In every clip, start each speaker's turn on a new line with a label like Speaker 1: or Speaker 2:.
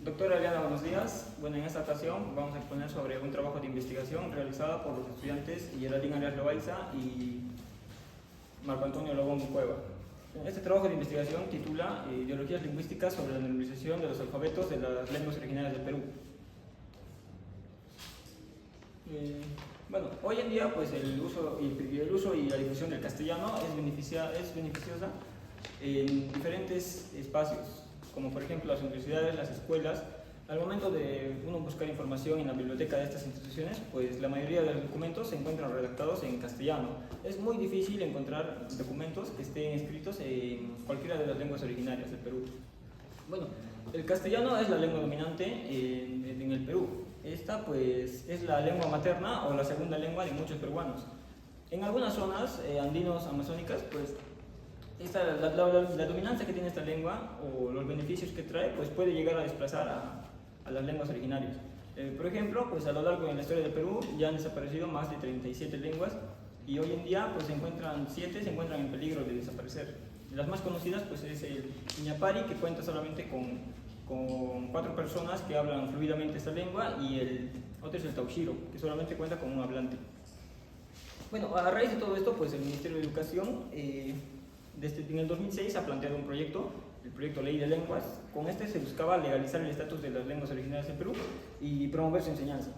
Speaker 1: Doctora Eliana, buenos días. Bueno, en esta ocasión vamos a exponer sobre un trabajo de investigación realizado por los estudiantes Geraldine Arias Loaiza y Marco Antonio Lobón Cueva. Este trabajo de investigación titula Ideologías lingüísticas sobre la normalización de los alfabetos de las lenguas originarias del Perú. Bueno, hoy en día pues el uso y la difusión del castellano es beneficiosa en diferentes espacios, como por ejemplo las universidades, las escuelas. Al momento de uno buscar información en la biblioteca de estas instituciones, pues la mayoría de los documentos se encuentran redactados en castellano. Es muy difícil encontrar documentos que estén escritos en cualquiera de las lenguas originarias del Perú. Bueno, el castellano es la lengua dominante en el Perú. Esta pues es la lengua materna o la segunda lengua de muchos peruanos. En algunas zonas andinos amazónicas, pues la dominancia que tiene esta lengua o los beneficios que trae pues puede llegar a desplazar a las lenguas originarias. Por ejemplo, pues a lo largo de la historia del Perú ya han desaparecido más de 37 lenguas y hoy en día pues se encuentran en peligro de desaparecer. Las más conocidas pues es el Iñapari, que cuenta solamente con 4 personas que hablan fluidamente esta lengua, y el otro es el Taushiro, que solamente cuenta con un hablante. Bueno, a raíz de todo esto pues el Ministerio de Educación en el 2006 ha planteado un proyecto, el proyecto Ley de Lenguas. Con este se buscaba legalizar el estatus de las lenguas originarias en Perú y promover su enseñanza.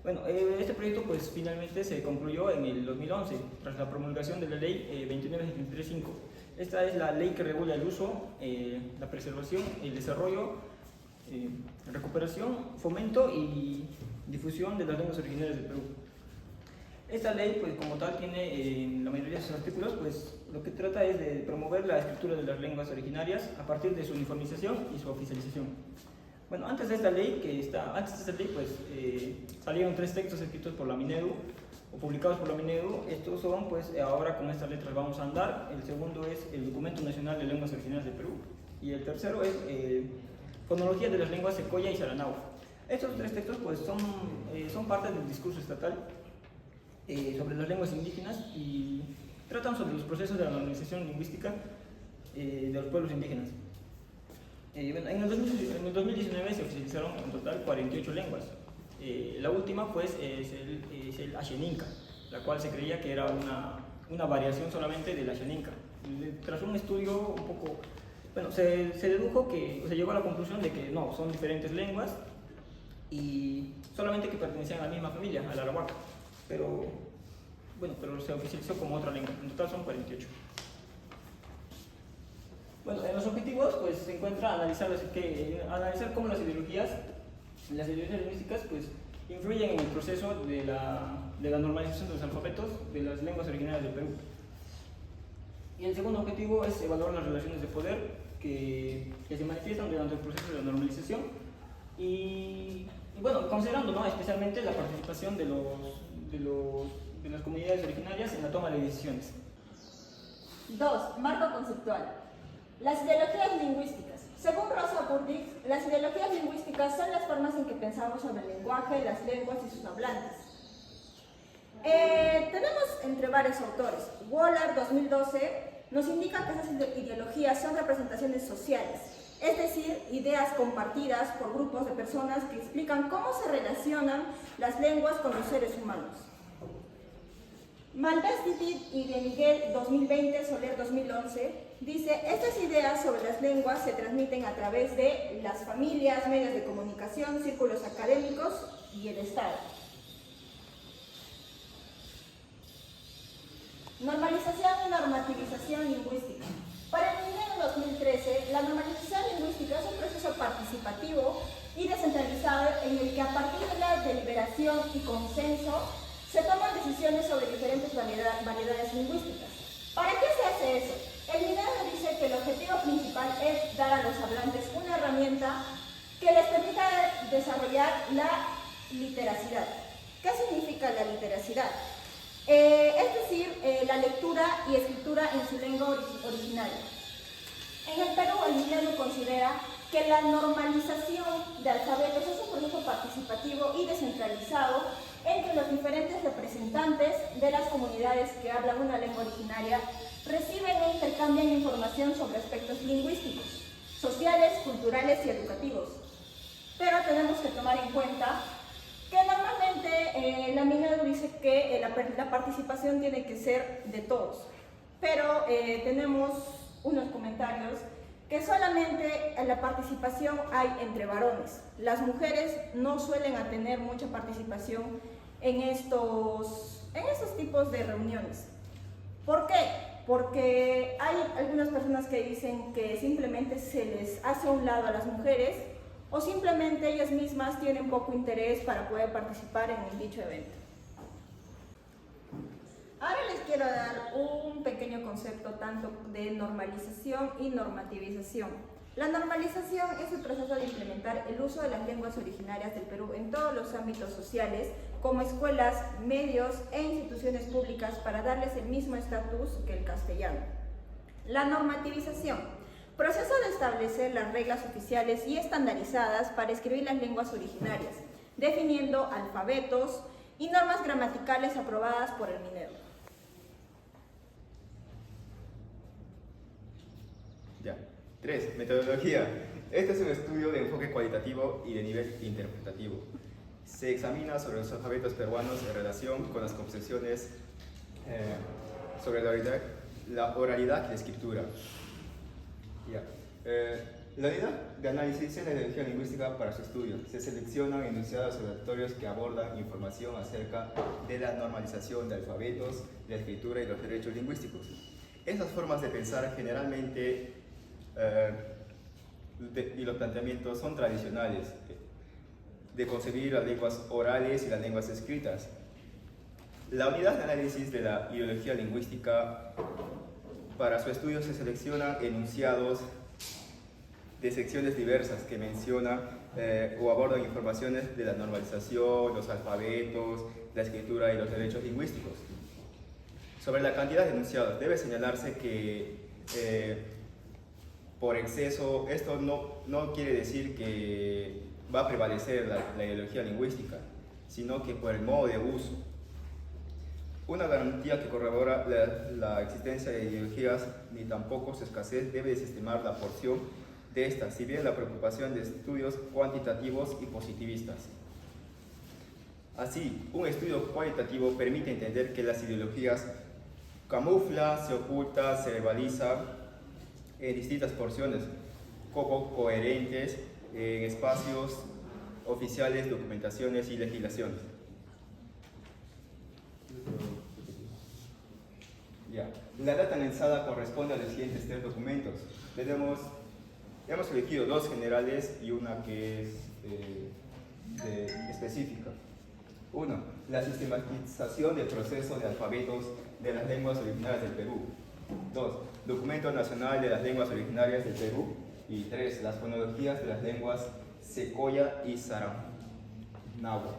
Speaker 1: Bueno, este proyecto pues finalmente se concluyó en el 2011, tras la promulgación de la Ley 29735. Esta es la ley que regula el uso, la preservación, el desarrollo, recuperación, fomento y difusión de las lenguas originarias del Perú. Esta ley, pues como tal, tiene en la mayoría de sus artículos, pues lo que trata es de promover la escritura de las lenguas originarias a partir de su uniformización y su oficialización. Bueno, antes de esta ley, pues salieron 3 textos escritos por la Minedu o publicados por la Minedu. Estos son, pues ahora con estas letras vamos a andar. El segundo es el Documento Nacional de Lenguas Originarias del Perú y el tercero es Fonología de las Lenguas Secoya y Saranau. Estos 3 textos pues son parte del discurso estatal sobre las lenguas indígenas y tratan sobre los procesos de la normalización lingüística de los pueblos indígenas. Bueno, en el 2019 se oficializaron en total 48 lenguas. La última pues es el Asheninka, la cual se creía que era una variación solamente del Asheninka. Tras un estudio un poco, bueno, se dedujo que, se llegó a la conclusión de que no, son diferentes lenguas y solamente que pertenecían a la misma familia, al Arahuaca. Pero se oficializó como otra lengua. En total son 48. Bueno, en los objetivos pues se encuentra analizar cómo las ideologías lingüísticas pues influyen en el proceso de la normalización de los alfabetos de las lenguas originarias del Perú. Y el segundo objetivo es evaluar las relaciones de poder que se manifiestan durante el proceso de la normalización y bueno, considerando, ¿no?, especialmente la participación de las comunidades originarias en la toma de decisiones.
Speaker 2: 2. Marco conceptual. Las ideologías lingüísticas. Según Rosa Burdick, las ideologías lingüísticas son las formas en que pensamos sobre el lenguaje, las lenguas y sus hablantes. Tenemos entre varios autores. Waller, 2012, nos indica que esas ideologías son representaciones sociales, es decir, ideas compartidas por grupos de personas que explican cómo se relacionan las lenguas con los seres humanos. Malvestiti y de Miguel, 2020, Soler, 2011, dice: estas ideas sobre las lenguas se transmiten a través de las familias, medios de comunicación, círculos académicos y el Estado. Normalización y normativización lingüística. Para el Minedu 2013, la normalización lingüística es un proceso participativo y descentralizado en el que a partir de la deliberación y consenso se toman decisiones sobre diferentes variedades lingüísticas. ¿Para qué se hace eso? El Minedu dice que el objetivo principal es dar a los hablantes una herramienta que les permita desarrollar la literacidad. ¿Qué significa la literacidad? Es decir, la lectura y escritura en su lengua originaria. En el Perú, el Minedu considera que la normalización de alfabetos es un proceso participativo y descentralizado entre los diferentes representantes de las comunidades que hablan una lengua originaria, reciben e intercambian información sobre aspectos lingüísticos, sociales, culturales y educativos. la participación tiene que ser de todos. Pero tenemos unos comentarios que solamente la participación hay entre varones. Las mujeres no suelen tener mucha participación en estos tipos de reuniones. ¿Por qué? Porque hay algunas personas que dicen que simplemente se les hace a un lado a las mujeres o simplemente ellas mismas tienen poco interés para poder participar en dicho evento. Ahora les quiero dar un pequeño concepto tanto de normalización y normativización. La normalización es el proceso de implementar el uso de las lenguas originarias del Perú en todos los ámbitos sociales, como escuelas, medios e instituciones públicas, para darles el mismo estatus que el castellano. La normativización, proceso de establecer las reglas oficiales y estandarizadas para escribir las lenguas originarias, definiendo alfabetos y normas gramaticales aprobadas por el Minedu.
Speaker 3: Ya. 3. Metodología. Este es un estudio de enfoque cualitativo y de nivel interpretativo. Se examina sobre los alfabetos peruanos en relación con las concepciones sobre la oralidad y la escritura. Ya. La unidad de análisis es la ideología lingüística para su estudio. Se seleccionan enunciados obligatorios que abordan información acerca de la normalización de alfabetos, de la escritura y los derechos lingüísticos. Esas formas de pensar generalmente y los planteamientos son tradicionales de concebir las lenguas orales y las lenguas escritas. La unidad de análisis de la ideología lingüística, para su estudio se seleccionan enunciados de secciones diversas que mencionan o abordan informaciones de la normalización, los alfabetos, la escritura y los derechos lingüísticos. Sobre la cantidad de enunciados, debe señalarse que por exceso, esto no quiere decir que va a prevalecer la ideología lingüística, sino que por el modo de uso. Una garantía que corrobora la existencia de ideologías ni tampoco su escasez debe desestimar la porción de estas, si bien la preocupación de estudios cuantitativos y positivistas. Así, un estudio cualitativo permite entender que las ideologías camuflan, se ocultan, se verbalizan en distintas porciones, como coherentes en espacios oficiales, documentaciones y legislaciones. Ya. La data analizada corresponde a los siguientes 3 documentos. Hemos elegido 2 generales y una que es específica. 1. La sistematización del proceso de alfabetos de las lenguas originarias del Perú. 2. Documento nacional de las lenguas originarias del Perú. Y 3. Las fonologías de las lenguas secoya y saranagua.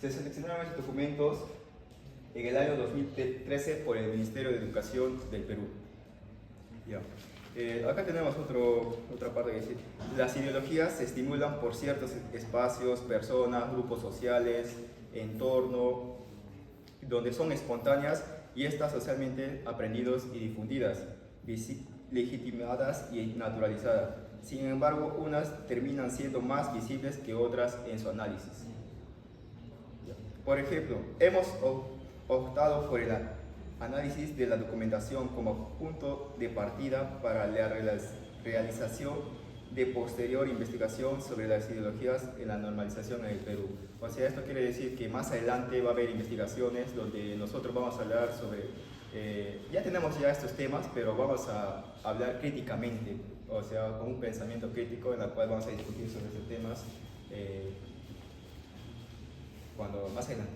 Speaker 3: Se seleccionaron estos documentos en el año 2013 por el Ministerio de Educación del Perú. Ya. Acá tenemos otra parte que decir. Las ideologías se estimulan por ciertos espacios, personas, grupos sociales, entorno, donde son espontáneas y estas socialmente aprendidas y difundidas, legitimadas y naturalizadas. Sin embargo, unas terminan siendo más visibles que otras en su análisis. Por ejemplo, hemos optado por el análisis de la documentación como punto de partida para la realización de posterior investigación sobre las ideologías en la normalización en el Perú. O sea, esto quiere decir que más adelante va a haber investigaciones donde nosotros vamos a hablar sobre, ya tenemos estos temas, pero vamos a hablar críticamente, o sea, con un pensamiento crítico en el cual vamos a discutir sobre estos temas cuando más adelante.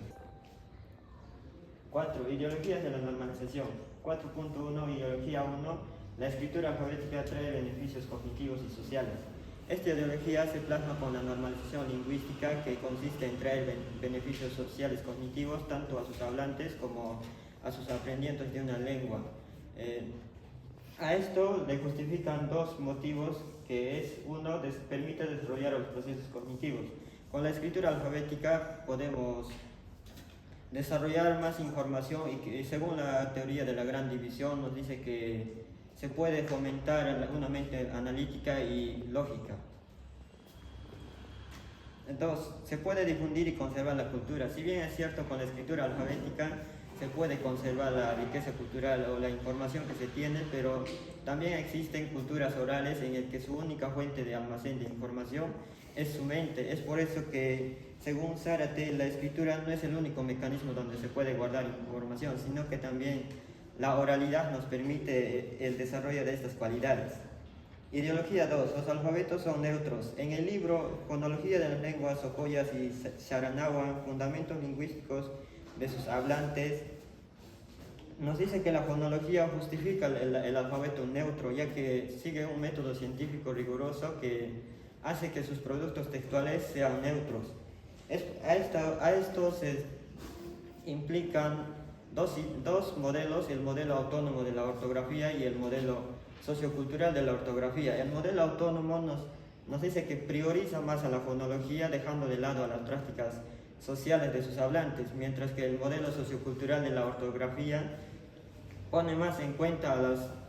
Speaker 4: 4. Ideologías de la normalización. 4.1. Ideología 1. La escritura alfabética trae beneficios cognitivos y sociales. Esta ideología se plasma con la normalización lingüística, que consiste en traer beneficios sociales cognitivos tanto a sus hablantes como a sus aprendientes de una lengua. A esto le justifican 2 motivos, que es: uno, permite desarrollar los procesos cognitivos. Con la escritura alfabética podemos desarrollar más información y según la teoría de la gran división nos dice que se puede fomentar una mente analítica y lógica. Dos, se puede difundir y conservar la cultura. Si bien es cierto, con la escritura alfabética se puede conservar la riqueza cultural o la información que se tiene, pero también existen culturas orales en el que su única fuente de almacén de información es su mente. Es por eso que, según Zárate, la escritura no es el único mecanismo donde se puede guardar información, sino que también la oralidad nos permite el desarrollo de estas cualidades. Ideología 2. Los alfabetos son neutros. En el libro Fonología de las lenguas, Ocoyas y Sharanawa, Fundamentos lingüísticos de sus hablantes, nos dice que la fonología justifica el alfabeto neutro, ya que sigue un método científico riguroso que hace que sus productos textuales sean neutros. A esto se implican dos modelos: el modelo autónomo de la ortografía y el modelo sociocultural de la ortografía. El modelo autónomo nos dice que prioriza más a la fonología, dejando de lado a las prácticas sociales de sus hablantes, mientras que el modelo sociocultural de la ortografía pone más en cuenta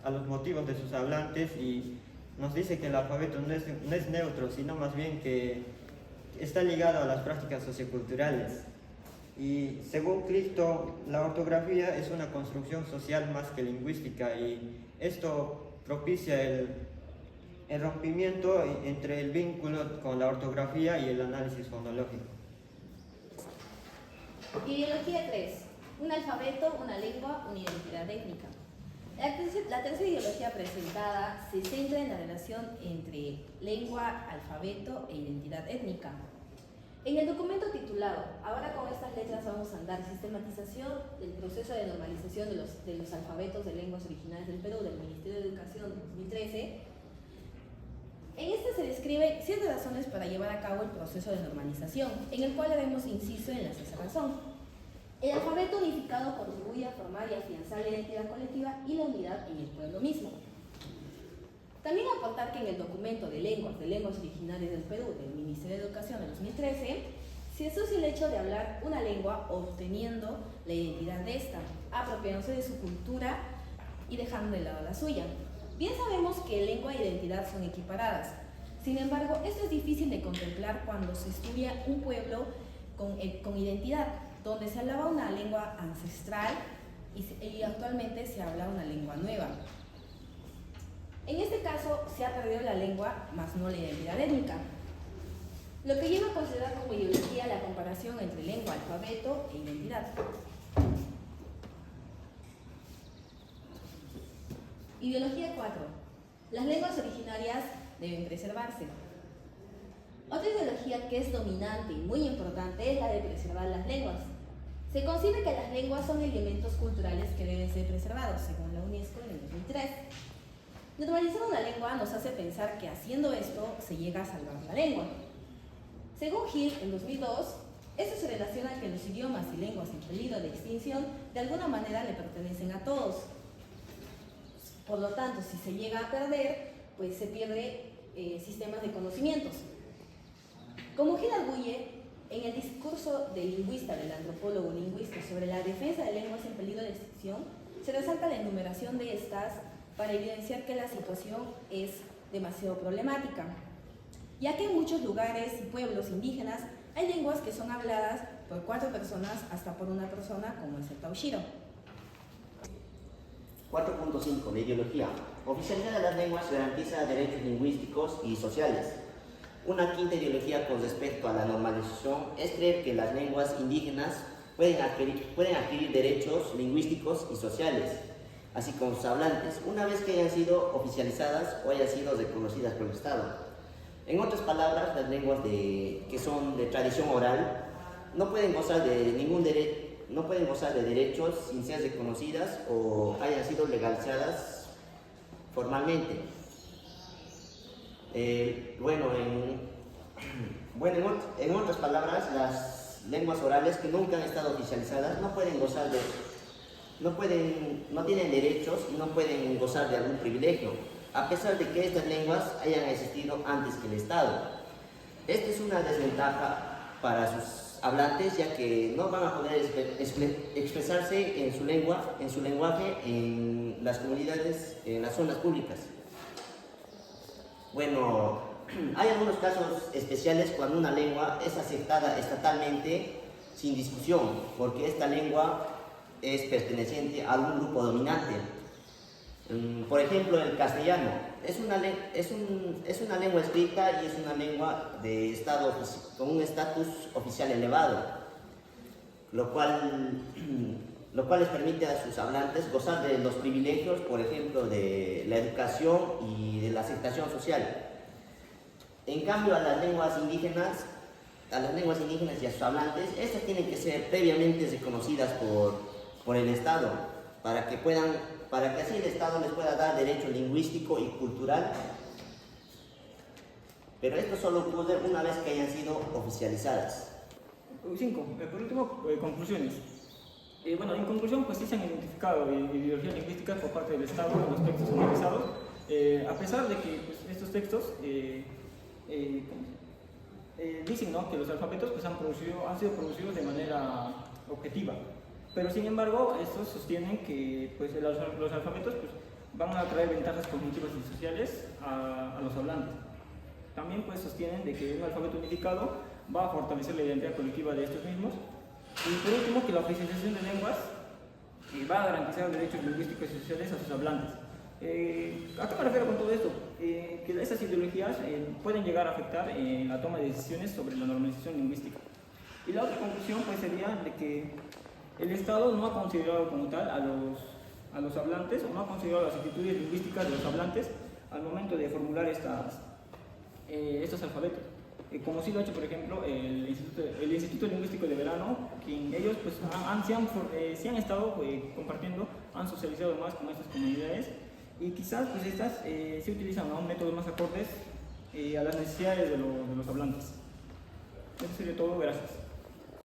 Speaker 4: a los motivos de sus hablantes y nos dice que el alfabeto no es neutro, sino más bien que está ligado a las prácticas socioculturales. Y según Cristo, la ortografía es una construcción social más que lingüística, y esto propicia el rompimiento entre el vínculo con la ortografía y el análisis fonológico.
Speaker 5: Ideología 3. Un alfabeto, una lengua, una identidad étnica. La tercera ideología presentada se centra en la relación entre lengua, alfabeto e identidad étnica. En el documento titulado "Ahora con estas letras vamos a andar, sistematización del proceso de normalización de los alfabetos de lenguas originales del Perú", del Ministerio de Educación de 2013, en esta se describe 7 razones para llevar a cabo el proceso de normalización, en el cual haremos inciso en la sexta razón. El alfabeto unificado contribuye a formar y afianzar la identidad colectiva y la unidad en el pueblo mismo. También aportar que en el documento de lenguas originarias del Perú del Ministerio de Educación de 2013 se asocia el hecho de hablar una lengua obteniendo la identidad de esta, apropiándose de su cultura y dejando de lado la suya. Bien sabemos que lengua e identidad son equiparadas. Sin embargo, esto es difícil de contemplar cuando se estudia un pueblo con identidad, donde se hablaba una lengua ancestral y actualmente se habla una lengua nueva. En este caso, se ha perdido la lengua, más no la identidad étnica, lo que lleva a considerar como ideología la comparación entre lengua, alfabeto e identidad. Ideología 4. Las lenguas originarias deben preservarse. Otra ideología que es dominante y muy importante es la de preservar las lenguas. Se considera que las lenguas son elementos culturales que deben ser preservados, según la UNESCO en el 2003. Normalizar una lengua nos hace pensar que haciendo esto se llega a salvar la lengua. Según Hill, en 2002, esto se relaciona que los idiomas y lenguas en peligro de extinción de alguna manera le pertenecen a todos. Por lo tanto, si se llega a perder, pues se pierde sistemas de conocimientos. Como Gil arguye, en el discurso del lingüista, del antropólogo lingüista, sobre la defensa de lenguas en peligro de extinción, se resalta la enumeración de estas para evidenciar que la situación es demasiado problemática, ya que en muchos lugares y pueblos indígenas hay lenguas que son habladas por 4 personas hasta por una persona, como es el Taushiro.
Speaker 6: 4.5. La ideología. Oficialidad de las lenguas garantiza derechos lingüísticos y sociales. Una quinta ideología con respecto a la normalización es creer que las lenguas indígenas pueden adquirir derechos lingüísticos y sociales, así como sus hablantes, una vez que hayan sido oficializadas o hayan sido reconocidas por el Estado. En otras palabras, las lenguas que son de tradición oral no pueden gozar de derechos sin ser reconocidas o hayan sido legalizadas formalmente. En otras palabras, las lenguas orales que nunca han estado oficializadas no tienen derechos y no pueden gozar de algún privilegio, a pesar de que estas lenguas hayan existido antes que el Estado. Esta es una desventaja para sus hablantes, ya que no van a poder expresarse en su lenguaje en las comunidades, en las zonas públicas. Bueno, hay algunos casos especiales cuando una lengua es aceptada estatalmente sin discusión, porque esta lengua es perteneciente a algún grupo dominante. Por ejemplo, el castellano es una lengua escrita y es una lengua de estado con un estatus oficial elevado, lo cual les permite a sus hablantes gozar de los privilegios, por ejemplo, de la educación y de la aceptación social. En cambio, a las lenguas indígenas y a sus hablantes, estas tienen que ser previamente reconocidas por el Estado, para que así el Estado les pueda dar derecho lingüístico y cultural. Pero esto solo ocurre una vez que hayan sido oficializadas.
Speaker 1: 5. Por último, conclusiones. Bueno, en conclusión, pues sí se han identificado ideologías lingüísticas por parte del Estado en los textos analizados, a pesar de que pues, estos textos dicen, ¿no?, que los alfabetos pues, han sido producidos de manera objetiva, pero sin embargo estos sostienen que pues, los alfabetos pues, van a traer ventajas cognitivas y sociales a los hablantes. También pues, sostienen de que un alfabeto unificado va a fortalecer la identidad colectiva de estos mismos. Y por último, que la oficialización de lenguas va a garantizar derechos lingüísticos y sociales a sus hablantes. ¿A qué me refiero con todo esto? Que estas ideologías pueden llegar a afectar la toma de decisiones sobre la normalización lingüística. Y la otra conclusión pues, sería de que el Estado no ha considerado como tal a los hablantes, o no ha considerado las actitudes lingüísticas de los hablantes al momento de formular estos alfabetos. Como sí lo ha hecho, por ejemplo, el Instituto Lingüístico de Verano, quien ellos pues, sí han estado compartiendo, han socializado más con estas comunidades y quizás pues, estas sí utilizan aún métodos más acordes a las necesidades de los hablantes. Eso sería todo, gracias.